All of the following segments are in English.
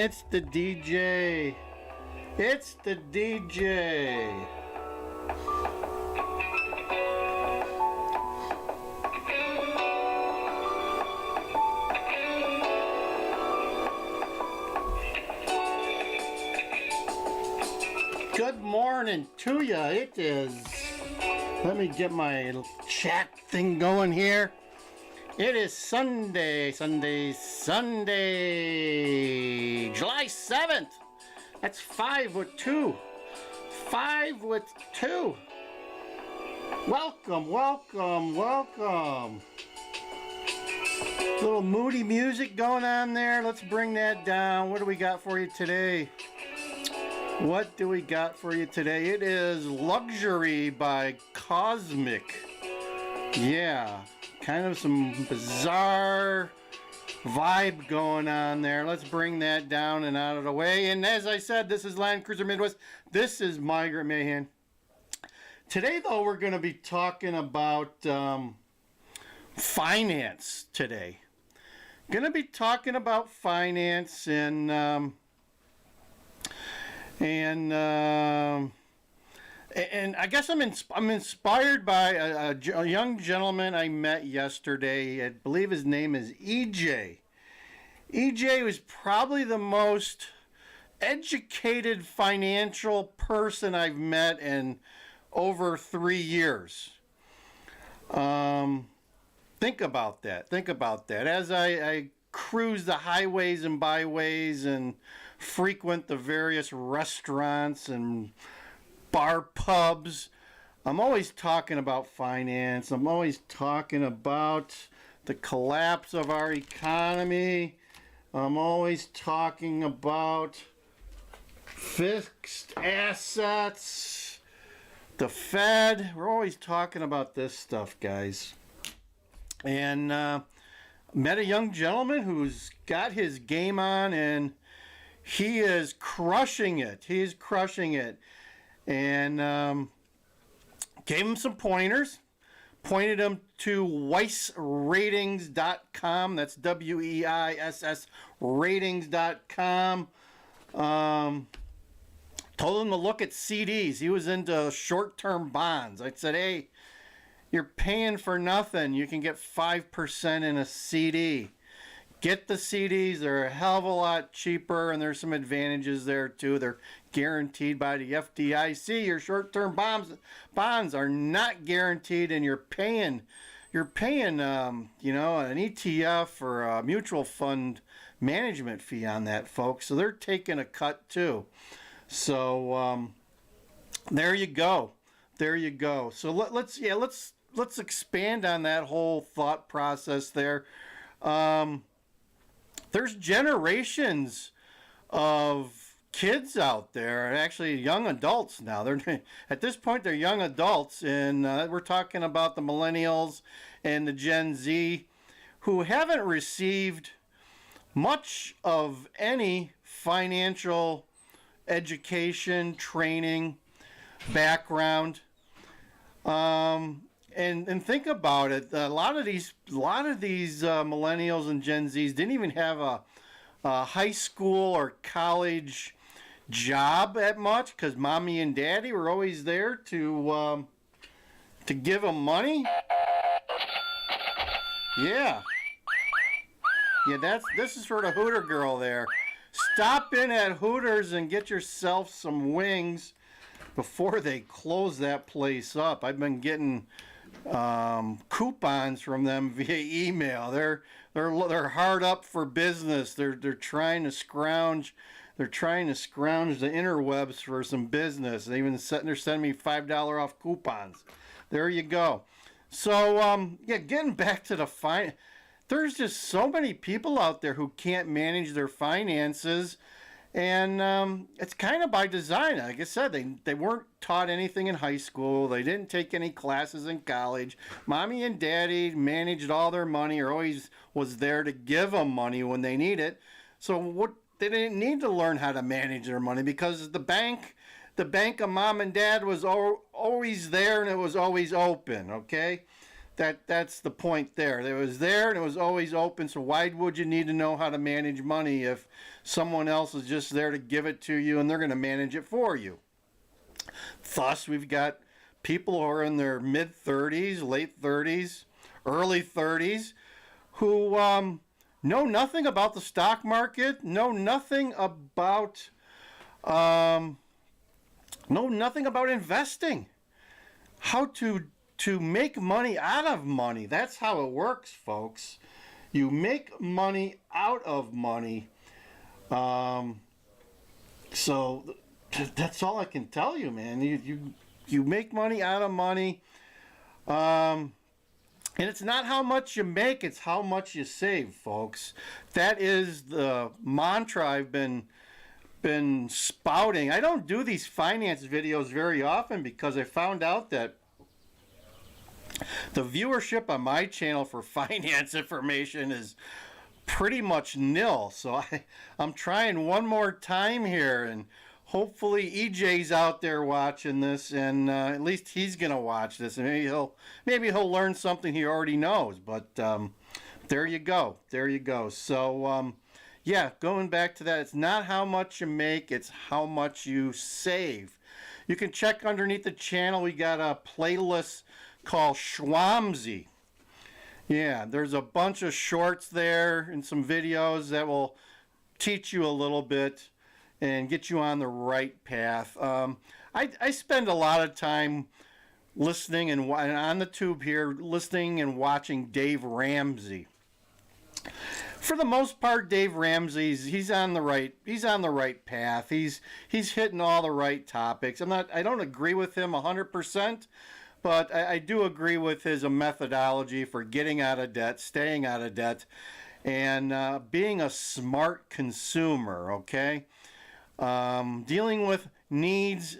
It's the DJ. It's the DJ. Good morning to ya. It is. Let me get my chat thing going here. It is Sunday, July 7th. That's 5 with 2. 5 with 2. Welcome, welcome, welcome. Little moody music going on there. Let's bring that down. What do we got for you today? What do we got for you today? It is Luxury by Cosmic. Yeah, kind of some bizarre vibe going on there. Let's bring that down and out of the way. And as I said, this is Land Cruiser Midwest. This is Migrant Mayhem. Today, though, we're going to be talking about finance today. Going to be talking about finance and I guess I'm inspired by a young gentleman I met yesterday. I believe his name is EJ. EJ was probably the most educated financial person I've met in over 3 years. Think about that. Think about that. As I cruise the highways and byways and frequent the various restaurants and bar pubs, I'm always talking about finance. I'm always talking about the collapse of our economy. I'm always talking about fixed assets, the Fed. We're always talking about this stuff, guys. And met a young gentleman who's got his game on, and he is crushing it. He's crushing it. And gave him some pointers. Pointed him to weissratings.com. That's WEISS ratings.com. Told him to look at CDs. He was into short-term bonds. I said, hey, you're paying for nothing. You can get 5% in a CD. Get the CDs. They're a hell of a lot cheaper, and there's some advantages there too. They're guaranteed by the FDIC. Your short-term bonds are not guaranteed, and you're paying an ETF or a mutual fund management fee on that, folks. So they're taking a cut too. So there you go. There you go. So let's expand on that whole thought process there. There's generations of kids out there, actually young adults now. They're at this point they're young adults, and we're talking about the millennials and the Gen Z, who haven't received much of any financial education, training, background. And think about it. A lot of these millennials and Gen Zs didn't even have a high school or college job at much, because mommy and daddy were always there to give them money. Yeah. This is for the Hooter girl there. Stop in at Hooters and get yourself some wings before they close that place up. I've been getting coupons from them via email. They're hard up for business. They're trying to scrounge. They're trying to scrounge the interwebs for some business. They're sending me $5 off coupons. There you go. So getting back to the there's just so many people out there who can't manage their finances. And it's kind of by design. Like I said, they weren't taught anything in high school. They didn't take any classes in college. Mommy and daddy managed all their money, or always was there to give them money when they need it. So they didn't need to learn how to manage their money, because the bank of mom and dad was always there, and it was always open. Okay, that's the point there. It was there and it was always open. So why would you need to know how to manage money if someone else is just there to give it to you and they're going to manage it for you? Thus, we've got people who are in their mid 30s, late 30s, early 30s who know nothing about the stock market, know nothing about investing, how to make money out of money. That's how it works, folks. You make money out of money. So that's all I can tell you, man. You make money out of money. And it's not how much you make, it's how much you save, folks. That is the mantra I've been spouting. I don't do these finance videos very often because I found out that the viewership on my channel for finance information is pretty much nil. So I'm trying one more time here, and hopefully EJ's out there watching this, and at least he's gonna watch this, and maybe he'll learn something he already knows. But there you go. So yeah, going back to that, it's not how much you make, it's how much you save. You can check underneath the channel. We got a playlist called Schwamsy. Yeah, there's a bunch of shorts there and some videos that will teach you a little bit and get you on the right path. I spend a lot of time listening and on the tube here, listening and watching Dave Ramsey. For the most part, Dave Ramsey's he's on the right path. He's hitting all the right topics. I don't agree with him 100%, but I do agree with his methodology for getting out of debt, staying out of debt, and being a smart consumer. Okay. Dealing with needs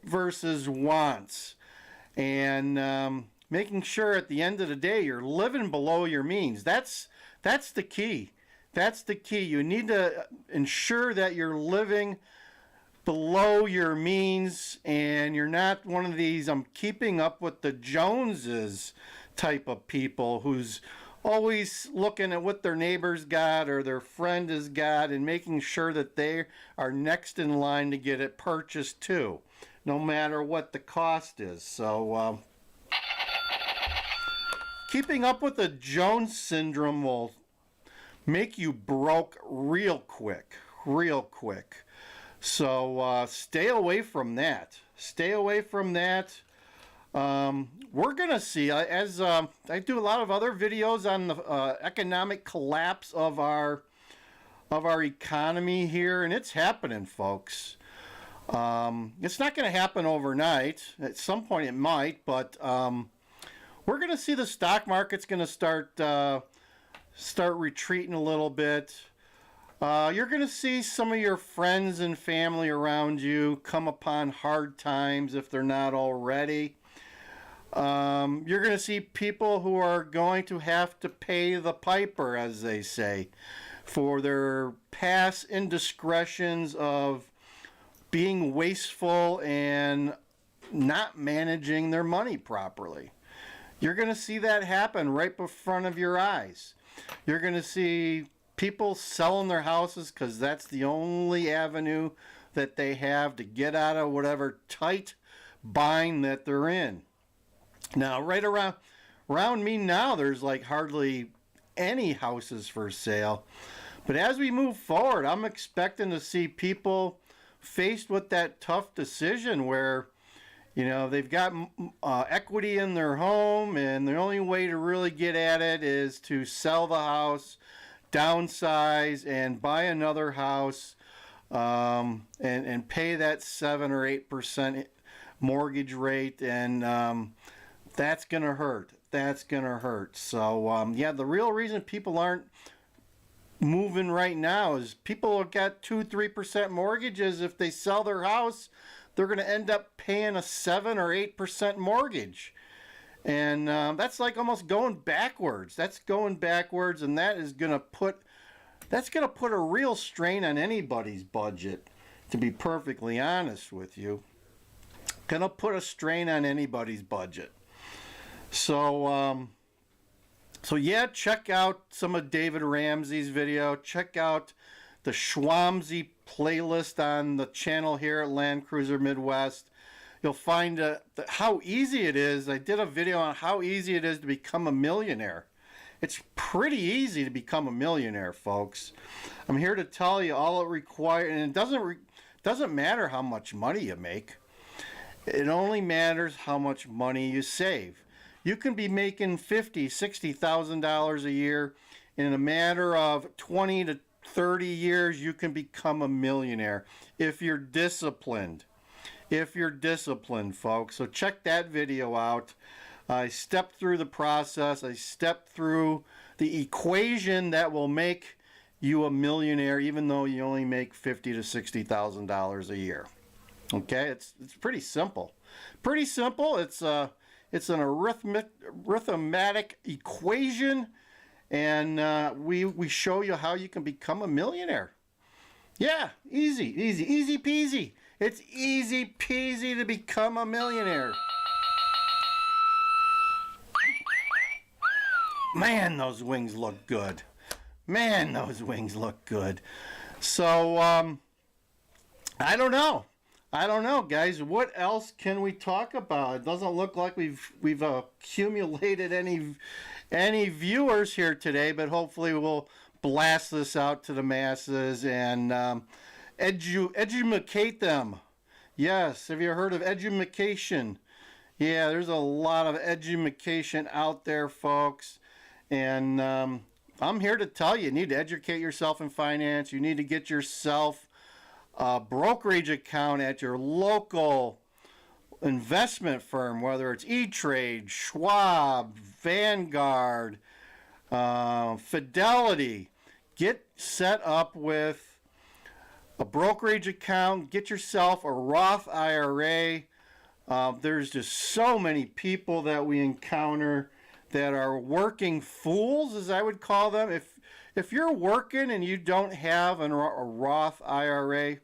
versus wants, and making sure at the end of the day you're living below your means. That's the key. That's the key. You need to ensure that you're living below your means and you're not one of these I'm keeping up with the Joneses type of people who's always looking at what their neighbor's got or their friend has got and making sure that they are next in line to get it purchased too, no matter what the cost is. So keeping up with the Jones syndrome will make you broke real quick. So stay away from that. We're going to see, as I do a lot of other videos on the economic collapse of our economy here, and it's happening, folks. It's not going to happen overnight. At some point it might, but we're going to see the stock market's going to start retreating a little bit. You're going to see some of your friends and family around you come upon hard times if they're not already. You're going to see people who are going to have to pay the piper, as they say, for their past indiscretions of being wasteful and not managing their money properly. You're going to see that happen right in front of your eyes. You're going to see people selling their houses because that's the only avenue that they have to get out of whatever tight bind that they're in. Now, right around me now, there's like hardly any houses for sale. But as we move forward, I'm expecting to see people faced with that tough decision where, you know, they've got equity in their home, and the only way to really get at it is to sell the house, downsize, and buy another house, and pay that 7 or 8% mortgage rate, and that's gonna hurt. So yeah, the real reason people aren't moving right now is people have got 2-3% mortgages. If they sell their house, they're going to end up paying a 7 or 8% mortgage, and that's like almost going backwards. That's going backwards, and that is going to put a real strain on anybody's budget. To be perfectly honest with you, going to put a strain on anybody's budget. So So yeah, check out some of David Ramsey's video. Check out the Schwamsey playlist on the channel here at Land Cruiser Midwest. You'll find how easy it is. I did a video on how easy it is to become a millionaire. It's pretty easy to become a millionaire, folks. I'm here to tell you all it requires, and it doesn't matter how much money you make. It only matters how much money you save. You can be making $50,000, $60,000 a year. In a matter of 20 to 30 years, you can become a millionaire if you're disciplined. If you're disciplined, folks. So check that video out. I stepped through the process. I stepped through the equation that will make you a millionaire, even though you only make $50,000 to $60,000 a year. Okay, it's pretty simple. Pretty simple. It's an arithmetic equation, and we show you how you can become a millionaire. Yeah, easy peasy. It's easy peasy to become a millionaire. Man, those wings look good. Man, those wings look good. So, I don't know, guys. What else can we talk about? It doesn't look like we've accumulated any viewers here today, but hopefully we'll blast this out to the masses and educate them. Yes, have you heard of edumacation? Yeah, there's a lot of edumacation out there, folks. And I'm here to tell you need to educate yourself in finance. You need to get yourself a brokerage account at your local investment firm, whether it's E-Trade, Schwab, Vanguard, Fidelity. Get set up with a brokerage account. Get yourself a Roth IRA. There's just so many people that we encounter that are working fools, as I would call them. If you're working and you don't have a Roth IRA,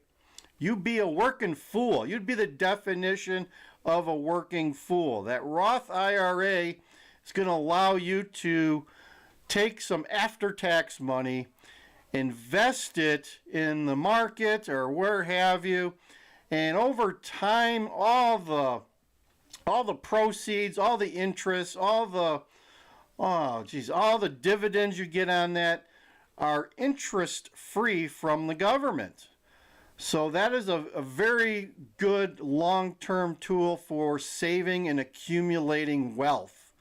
you'd be a working fool. You'd be the definition of a working fool. That Roth IRA is going to allow you to take some after-tax money, invest it in the market or where have you, and over time, all the proceeds, all the interest, all the dividends you get on that are interest-free from the government. So that is a very good long-term tool for saving and accumulating wealth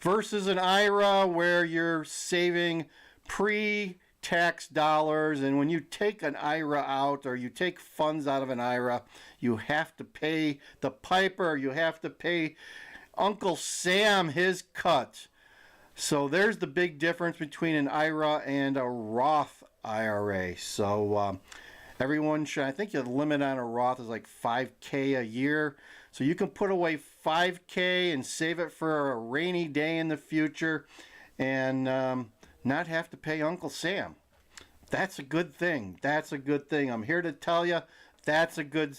versus an IRA where you're saving pre-tax dollars, and when you take an IRA out or you take funds out of an IRA, you have to pay the piper, you have to pay Uncle Sam his cut. So there's the big difference between an IRA and a Roth IRA. So everyone should, I think the limit on a Roth is like $5,000 a year. So you can put away $5,000 and save it for a rainy day in the future and not have to pay Uncle Sam. That's a good thing. That's a good thing. I'm here to tell you that's a good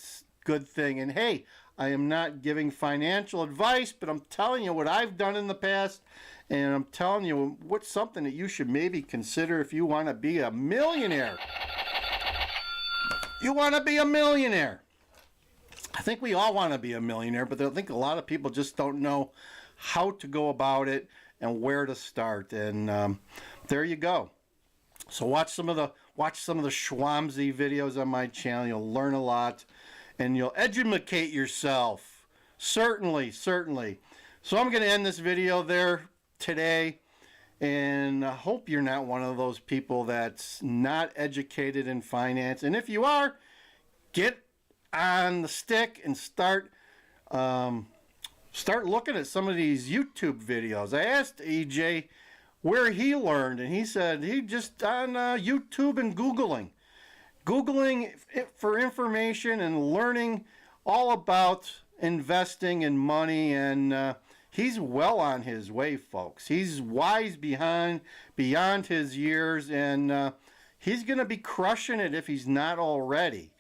thing. And hey, I am not giving financial advice, but I'm telling you what I've done in the past, and I'm telling you what's something that you should maybe consider if you want to be a millionaire. You want to be a millionaire. I think we all want to be a millionaire, but I think a lot of people just don't know how to go about it and where to start. And there you go. So watch some of the Schwamsey videos on my channel. You'll learn a lot, and you'll educate yourself. Certainly. So I'm going to end this video there today, and I hope you're not one of those people that's not educated in finance. And if you are, get on the stick and start looking at some of these YouTube videos. I asked EJ where he learned, and he said he just on YouTube and Googling it for information and learning all about investing and money, and he's well on his way, folks. He's wise beyond his years, and he's going to be crushing it if he's not already.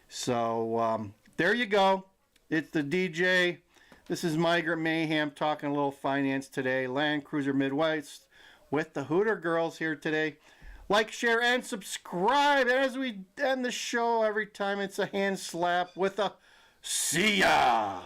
So there you go. It's the DJ. This is Migrant Mayhem talking a little finance today. Land Cruiser Midwest. with the Hooter Girls here today. Like, share, and subscribe. And as we end the show, every time it's a hand slap with a see ya.